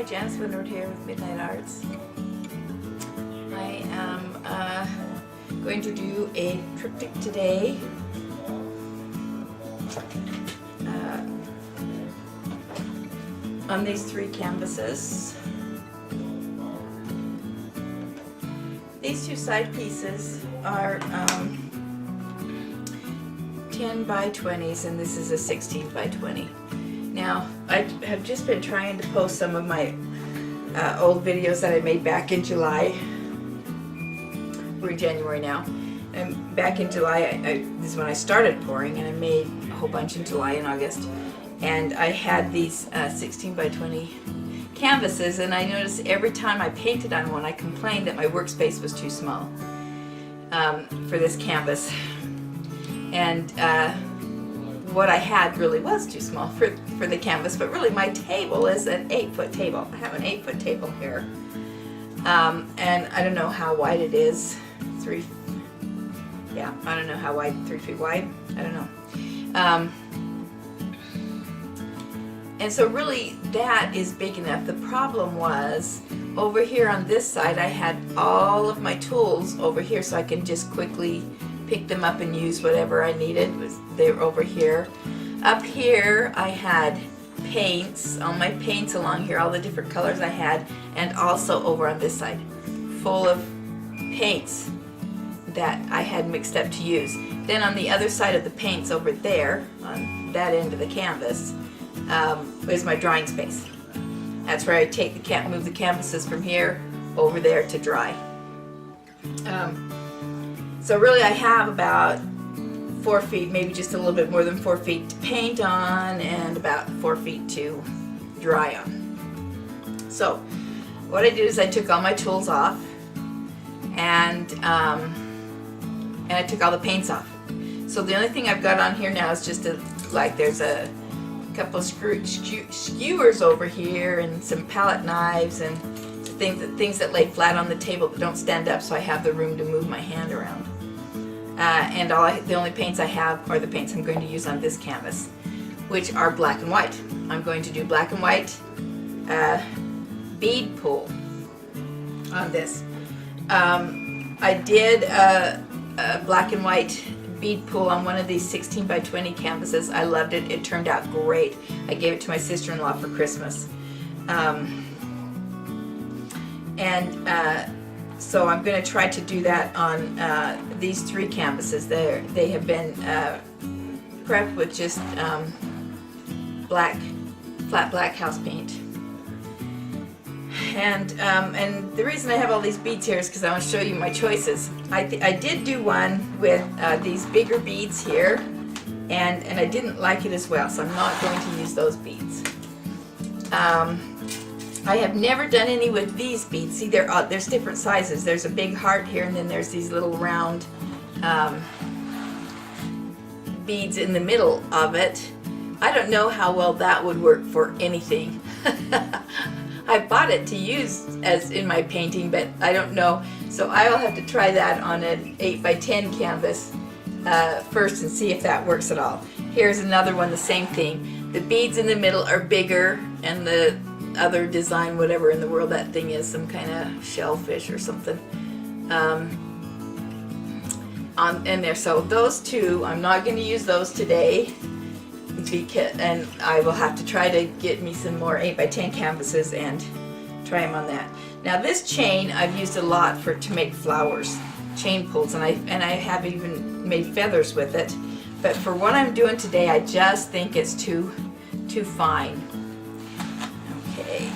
Hi, Janice Winward here with Midnight Arts. I am going to do a triptych today. On these 3 canvases. These 2 side pieces are 10 by 20s, and this is a 16 by 20. Now, I have just been trying to post some of my old videos that I made back in July. We're in January now. And back in July, this is when I started pouring, and I made a whole bunch in July and August. And I had these 16 by 20 canvases, and I noticed every time I painted on one, I complained that my workspace was too small for this canvas. And what I had really was too small for the canvas, but really my table is an 8-foot table. I have an 8-foot table here, and I don't know how wide it is. Yeah, I don't know how wide. 3 feet wide. I don't know. And so really that is big enough. The problem was over here on this side I had all of my tools over here, so I can just quickly pick them up and use whatever I needed. They were over here. Up here I had paints, all my paints along here, all the different colors I had, and also over on this side full of paints that I had mixed up to use. Then on the other side of the paints over there, on that end of the canvas, is my drying space. That's where I take move the canvases from here over there to dry. So really I have about 4 feet, maybe just a little bit more than 4 feet to paint on, and about 4 feet to dry on. So what I did is I took all my tools off, and I took all the paints off. So the only thing I've got on here now is just there's a couple of skewers over here, and some palette knives, and things that lay flat on the table that don't stand up, so I have the room to move my hand around. And the only paints I have are the paints I'm going to use on this canvas, which are black and white. I'm going to do black and white bead pool on this. I did a black and white bead pool on one of these 16 by 20 canvases. I loved it. It turned out great. I gave it to my sister-in-law for Christmas. So I'm going to try to do that on these 3 canvases. They have been prepped with just flat black house paint. And the reason I have all these beads here is because I want to show you my choices. I did do one with these bigger beads here, and I didn't like it as well, so I'm not going to use those beads. I have never done any with these beads. See, there's different sizes. There's a big heart here, and then there's these little round beads in the middle of it. I don't know how well that would work for anything. I bought it to use as in my painting, but I don't know. So I will have to try that on an 8 by 10 canvas first and see if that works at all. Here's another one, the same thing. The beads in the middle are bigger, and the other design, whatever in the world that thing is, some kind of shellfish or something, in there. So those 2, I'm not going to use those today. And I will have to try to get me some more 8 by 10 canvases and try them on that. Now this chain I've used a lot to make flowers, chain pulls, and I have even made feathers with it. But for what I'm doing today, I just think it's too fine. Okay,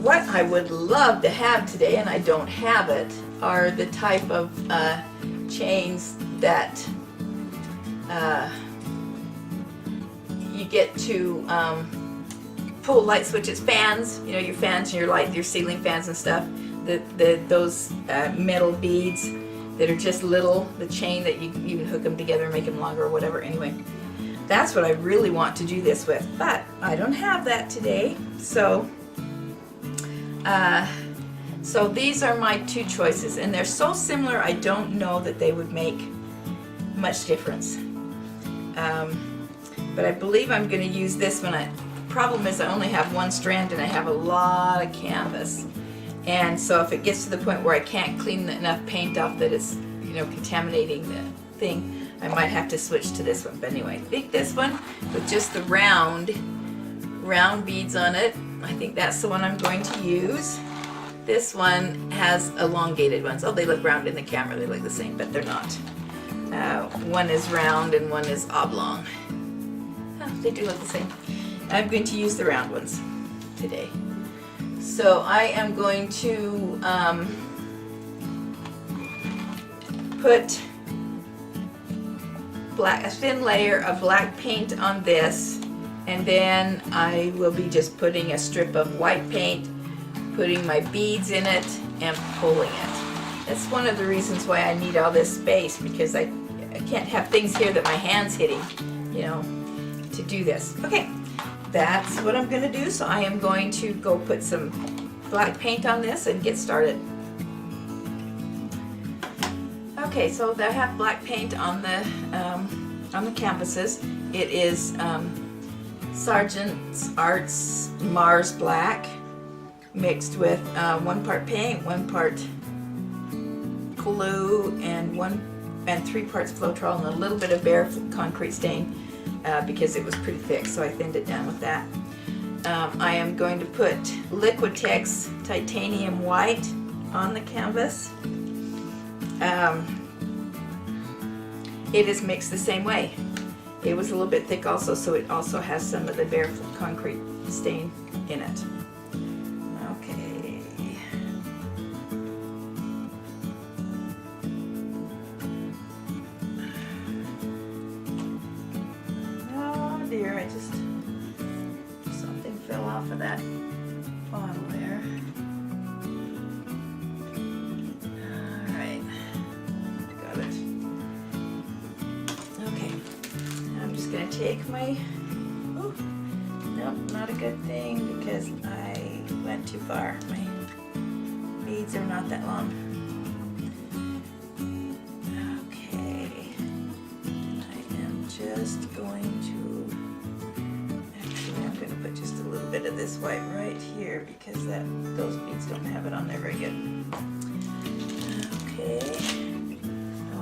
what I would love to have today, and I don't have it, are the type of chains that you get to pull light switches, fans, you know, your fans and your ceiling fans and stuff. Those metal beads that are just little, the chain that you can hook them together and make them longer or whatever. Anyway, that's what I really want to do this with, but I don't have that today. So these are my 2 choices, and they're so similar I don't know that they would make much difference. But I believe I'm going to use this one problem is I only have one strand and I have a lot of canvas. And so if it gets to the point where I can't clean enough paint off that it's, you know, contaminating the thing, I might have to switch to this one. But anyway, I think this one with just the round beads on it, I think that's the one I'm going to use. This one has elongated ones. Oh, they look round in the camera. They look the same, but they're not. One is round and one is oblong. Oh, they do look the same. I'm going to use the round ones today. So I am going to put a thin layer of black paint on this, and then I will be just putting a strip of white paint, putting my beads in it, and pulling it. That's one of the reasons why I need all this space, because I can't have things here that my hand's hitting, you know, to do this. Okay, that's what I'm going to do. So I am going to go put some black paint on this and get started. Okay, so I have black paint on the canvases. It is Sargent's Arts Mars Black mixed with 1 part paint, 1 part glue, and 3 parts Floetrol, and a little bit of bare concrete stain because it was pretty thick, so I thinned it down with that. I am going to put Liquitex Titanium White on the canvas. It is mixed the same way. It was a little bit thick also, so it also has some of the bare concrete stain in it. Okay. Oh dear, something fell off of that bottle there. Alright, got it. Okay, I'm just going to take my, oh, nope, not a good thing because I went too far. My beads are not that long. Okay, I am just going to, actually I'm going to put just a little bit of this white right here because those beads don't have it on there very good. Okay.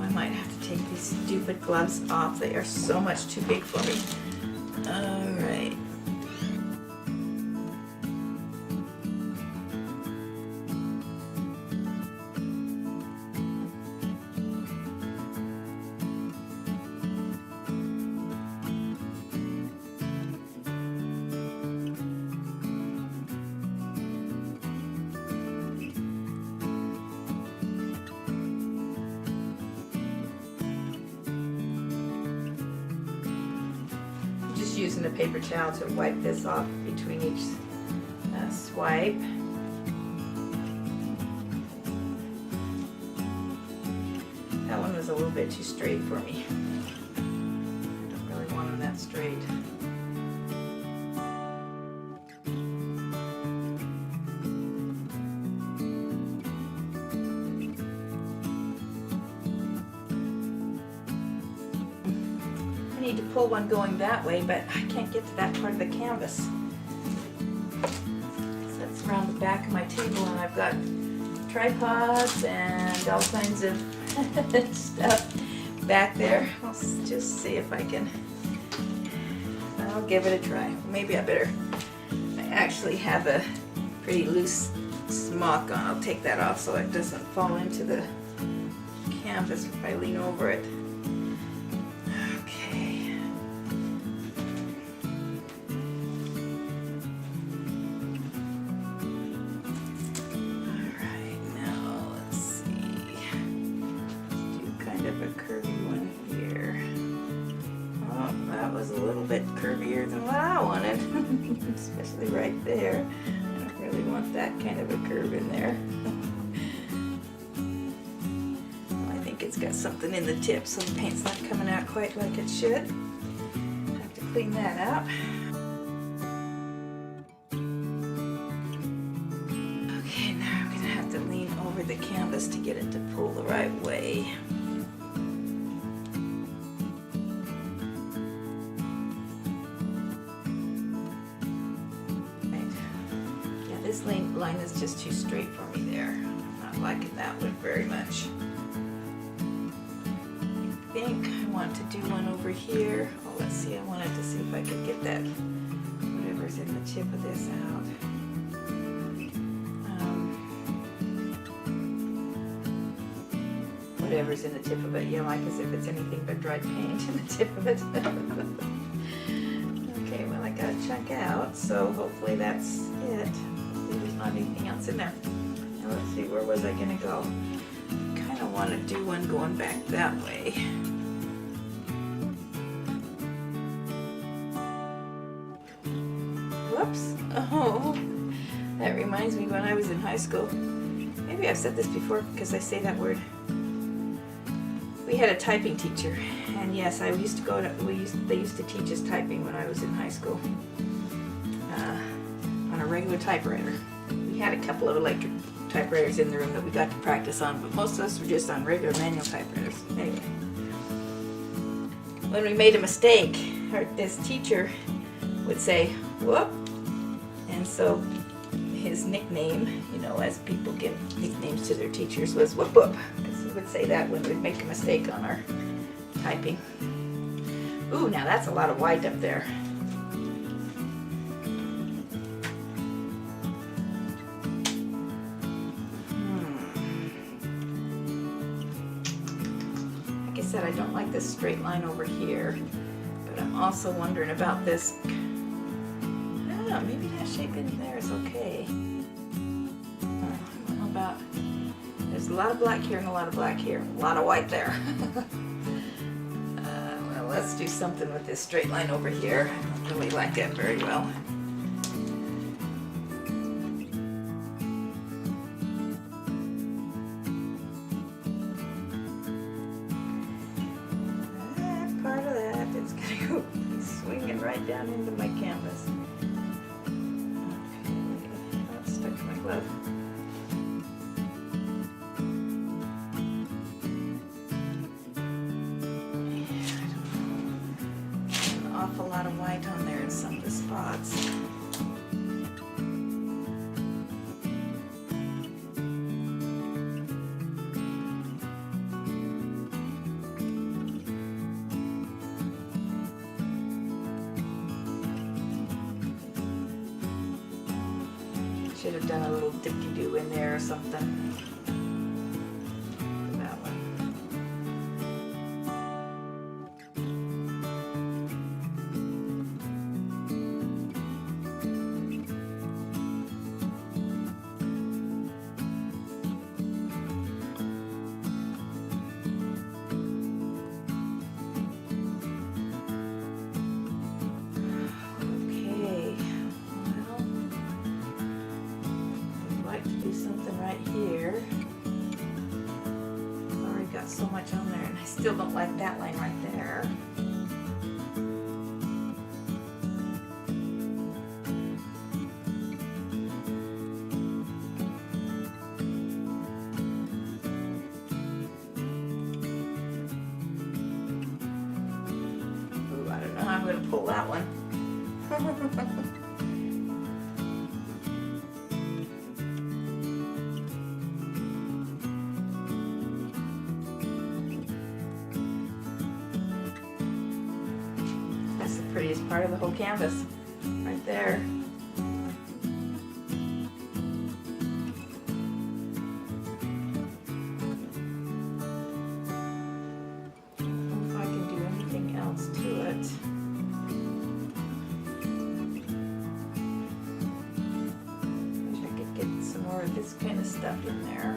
I might have to take these stupid gloves off. They are so much too big for me. Alright. Using a paper towel to wipe this off between each swipe. That one was a little bit too straight for me. I don't really want them that straight. I need to pull one going that way, but I can't get to that part of the canvas. So that's around the back of my table, and I've got tripods and all kinds of stuff back there. I'll just see if I can. I'll give it a try. Maybe I better. I actually have a pretty loose smock on. I'll take that off so it doesn't fall into the canvas if I lean over it. Curvier than what I wanted, especially right there. I don't really want that kind of a curve in there. Well, I think it's got something in the tip, so the paint's not coming out quite like it should. Have to clean that up. Okay, now I'm gonna have to lean over the canvas to get it to pull the right way. line is just too straight for me there. I'm not liking that one very much. I think I want to do one over here. Oh, let's see, I wanted to see if I could get that, whatever's in the tip of this out. Whatever's in the tip of it, yeah, like as if it's anything but dried paint in the tip of it. Okay, well I got a chunk out, so hopefully that's it. Hopefully there's not anything else in there. Now let's see, where was I gonna go? I kind of want to do one going back that way. Whoops. Oh, that reminds me when I was in high school. Maybe I've said this before because I say that word. We had a typing teacher, and yes, I used to go to. They used to teach us typing when I was in high school on a regular typewriter. We had a couple of electric typewriters in the room that we got to practice on, but most of us were just on regular manual typewriters. Anyway, when we made a mistake, this teacher would say, "Whoop," and so his nickname, you know, as people give nicknames to their teachers, was "Whoop Whoop." He would say that when we'd make a mistake on our typing. Ooh, now that's a lot of white up there. Like I said, I don't like this straight line over here, but I'm also wondering about this. Ah, maybe that shape in there is okay. I don't know about. There's a lot of black here and a lot of black here. A lot of white there. Well, let's do something with this straight line over here. I don't really like that very well. Part of that is going to go swinging right down into my canvas. Okay, that's stuck to my glove. A lot of white on there in some of the spots. Should have done a little dip-de-doo in there or something. That one. Here. Already got so much on there, and I still don't like that line right there. Ooh, I don't know how I'm going to pull that one. Prettiest part of the whole canvas, right there. I don't know if I can do anything else to it. Wish I could get some more of this kind of stuff in there.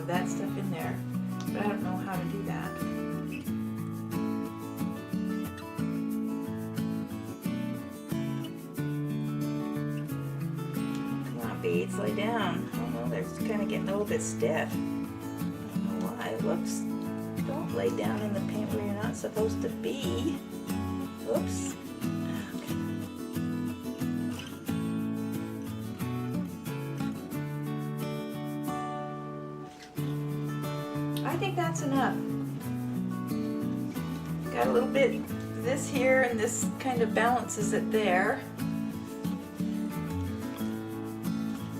That stuff in there, but I don't know how to do that. Come on, beads, lay down. Oh no, they're kind of getting a little bit stiff. I don't know why. Whoops. Don't lay down in the paint where you're not supposed to be. Whoops. Okay. I think that's enough. Got a little bit of this here, and this kind of balances it there.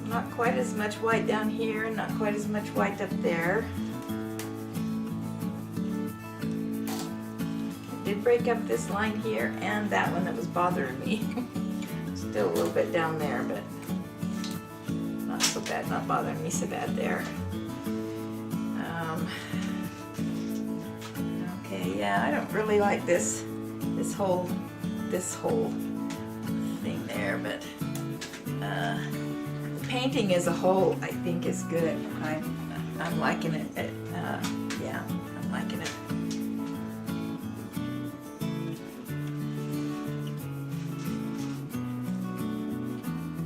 Not quite as much white down here, not quite as much white up there. I did break up this line here and that one that was bothering me. Still a little bit down there, but not so bad, not bothering me so bad there. Okay, yeah, I don't really like this whole thing there, but painting as a whole, I think, is good. I'm liking it. Yeah, I'm liking it.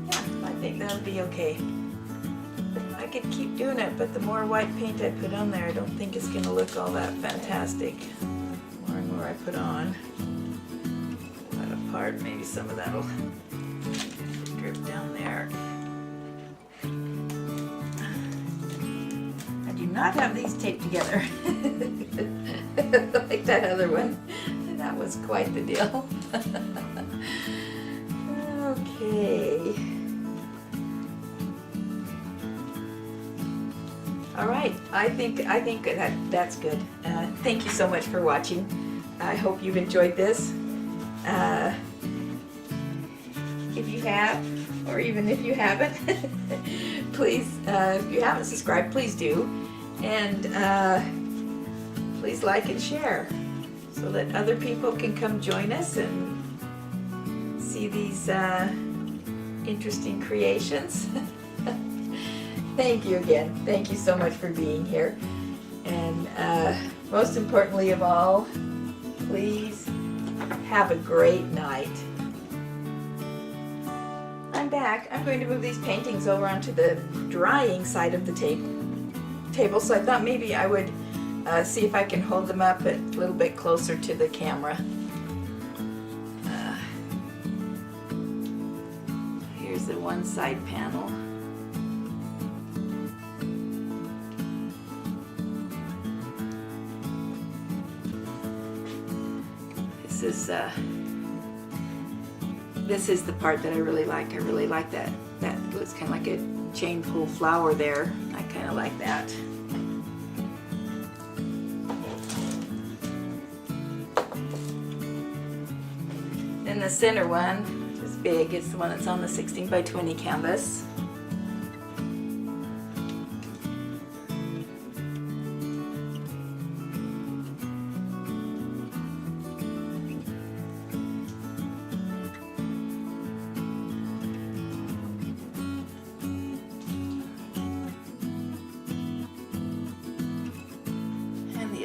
Yeah, I think that'll be okay. I could keep doing it, but the more white paint I put on there, I don't think it's going to look all that fantastic. The more and more I put on, pull that apart, maybe some of that'll drip down there. I do not have these taped together like that other one. That was quite the deal. Okay. All right, I think that's good. Thank you so much for watching. I hope you've enjoyed this. If you have, or even if you haven't, please, if you haven't subscribed, please do. And please like and share so that other people can come join us and see these interesting creations. Thank you again. Thank you so much for being here. And most importantly of all, please have a great night. I'm back. I'm going to move these paintings over onto the drying side of the table. So I thought maybe I would see if I can hold them up a little bit closer to the camera. Here's the one side panel. This is the part that I really like. I really like that. That looks kind of like a chain pull flower there. I kind of like that. Then the center one is big. It's the one that's on the 16 by 20 canvas.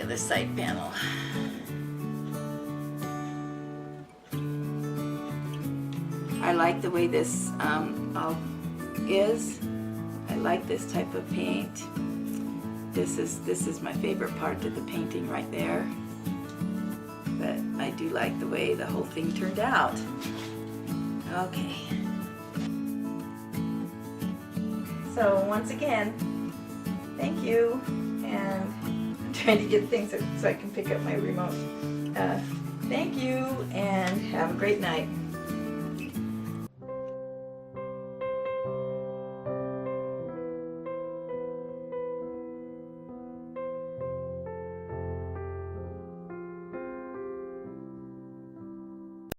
The side panel. I like the way this all is. I like this type of paint. This is my favorite part of the painting right there. But I do like the way the whole thing turned out. Okay. So once again, thank you, and trying to get things so I can pick up my remote. Thank you, and have a great night.